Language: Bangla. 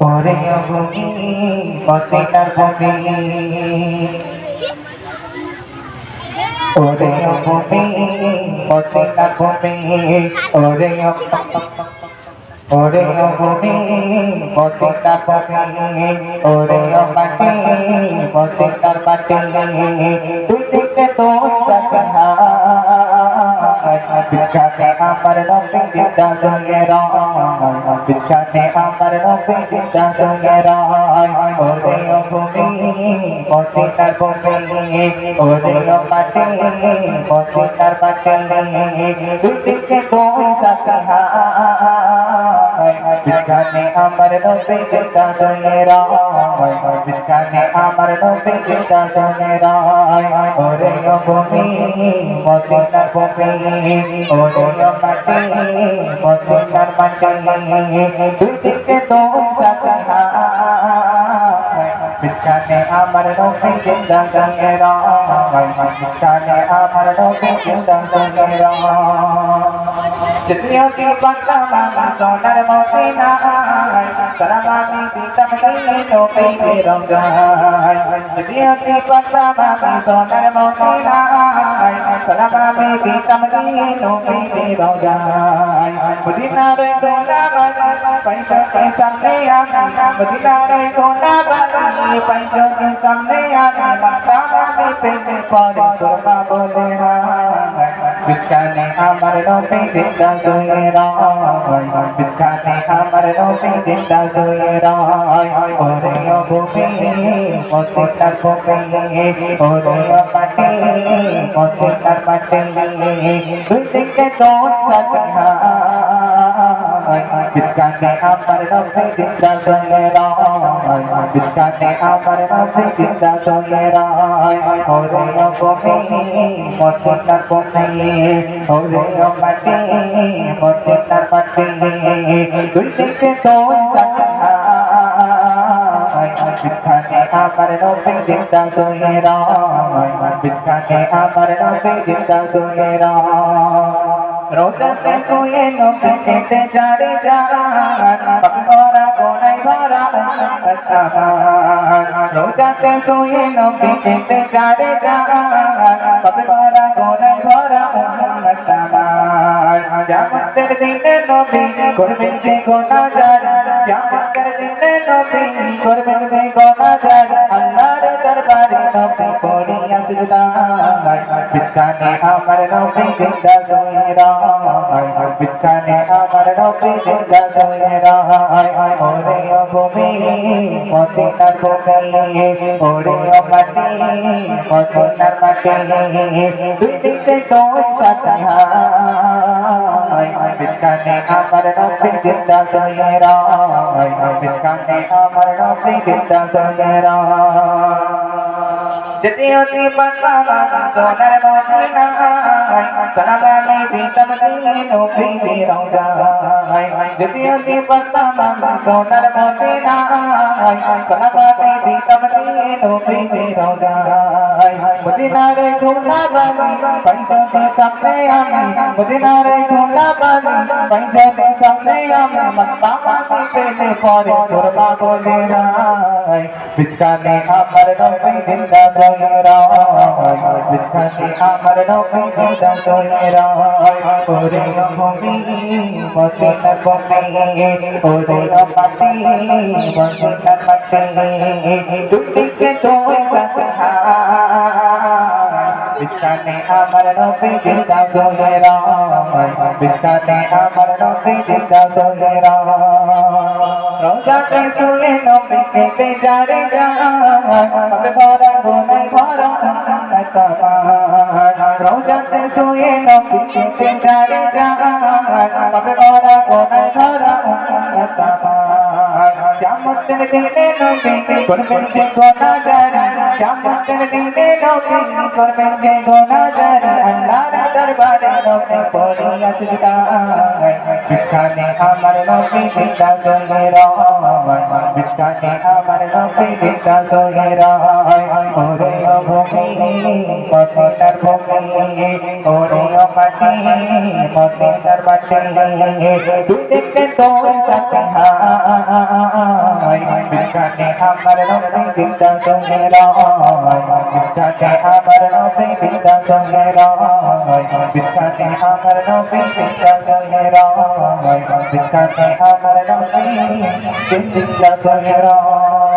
ওরে ভূমি পতিতার ভূমি, ওরে ভূমি পতিতার ভূমি, ওরে ওরে ভূমি পতিতার ভূমি, ওরে মাটি পতিতার মাটি, তুই দিকে তো বিখ্যাতে আমার নবী জিন্দা জয়ে রায়, বিখ্যাতে আমার নবী জিন্দা জয়ে রায়। ওরে ভূমি পতিতার ভূমি, ওরে মাটি পতিতার মাটি, তুই দিকে তো বিখ্যাতে আমার নবী জিন্দা জয়ে রায়, বিখ্যাতে আমার নবী জিন্দা জয়ে রায়। ওরে ভূমি পতিতার ভূমি, ওরে মাটি পতিতার মাটি, দুই দিকে তো বিখ্যাতে আমার নবী জিন্দা জয়ে রায়, বিখ্যাতে আমার নবী জিন্দা জয়ে রায়। যদিও কি বাংলা সোনার মদিনায়, সালাম আমি দিতাম দিলে নবীর রওজায়। যদিও কি বাংলা সোনার মদিনায়, সালাম আমি দিতাম দিলে নবীর রওজায়। মদিনার গোলাবাড়ি পাইজকে সামনে আমি, মদিনার গোলাবাড়ি পাইজকে সামনে আমি, মাতামে পেতে পরে সুরমা বলে হায়। বিখ্যাতে আমার নবী জিন্দা জয়ে রায়, বিখ্যাতে আমার নবী জিন্দা জয়ে রায়। ওরে ভূমি পতিতার ভূমি, ওরে মাটি পতিতার মাটি, দুই দিকে তোর বিখ্যাতে আমার নবী জিন্দা জয়ে রায়, বিখ্যাতে আমার নবী জিন্দা জয়ে রায়। ওরে ভূমি পতিতার ভূমি, ওরে মাটি পতিতার মাটি, দুই দিকে তোর বিখ্যাতে আমার নবী জিন্দা জয়ে রায়, বিখ্যাতে আমার নবী জিন্দা জয়ে রায়। রোজাতে শুয়ে নবী যেতে যারে যান, ভরা গোনায় ভরা রোজাতে শুয়ে নবী যেতে যারে যান, ভরা গোনায় ভরা জামাতের দিনে নবী করবেন যে গুনাহগার, জামাতের দিনে নবী করবেন যে গুনাহগার, আল্লাহর দরবারে নবী পড়িয়া সিজদায়। বিখ্যাতে আমার নবী জিন্দা জয়ে রায়, বিখ্যাতে আমার নবী জিন্দা জয়ে রায়। ওরে ভূমি পতিতার ভূমি, ওরে মাটি পতিতার মাটি, দুই দিকে তোর বিখ্যাতে আমার নবী জিন্দা জয়ে রায়, বিখ্যাতে আমার নবী জিন্দা জয়ে রায়। যদিও কি বাংলা সোনার মদিনায়, সালাম আমি দিতাম দিলে নবীর রওজায়। যদিও কি বাংলা সোনার মদিনায়, সালাম আমি দিতাম দিলে নবীর রওজায়। মদিনার গোলাবাড়ি পাইজকে সামনে আমি, মদিনার গোলাবাড়ি পাইজকে সামনে আমি, মাতামে পেতে পরে সুরমা বলে হায়। বিখ্যাতে আমার নবী জিন্দা জয়ে রায়, বিখ্যাতে আমার নবী জিন্দা জয়ে রায়। ওরে ভূমি পতিতার ভূমি, ওরে মাটি পতিতার মাটি, দুই দিকে তোর বিখ্যাতে আমার নবী জিন্দা জয়ে রায়, বিখ্যাতে আমার নবী জিন্দা জয়ে রায়। রোজাতে শুয়ে নবী যেতে যারে যান, ভরা গোনায় ভরা রোজাতে শুয়ে নবী যেতে যারে যান, ভরা গোনায় ভরা জামাতের দিনে নবী করবেন যে গুনাহগার, জামাতের দিনে নবী করবেন যে গুনাহগার, আল্লাহর দরবারে নবী পড়িয়া সিজদায় বিছানে আমার নবী বিন্দা সোহেরায় বিছানে আমার নবী বিন্দা সোহেরায় ওরে ভূমি মদিনার ভূমি ওরে মাটি মদিনার মাটি তুই দেখতে তোর সাথে হায় বিছানে আমার নবী বিন্দা সোহেরায় বিছানে আমার নবী বিন্দা সোহেরায় বিছানে আমার নবী বিন্দা সোহেরায় বিছানে আমার নবী বিন্দা সোহেরায়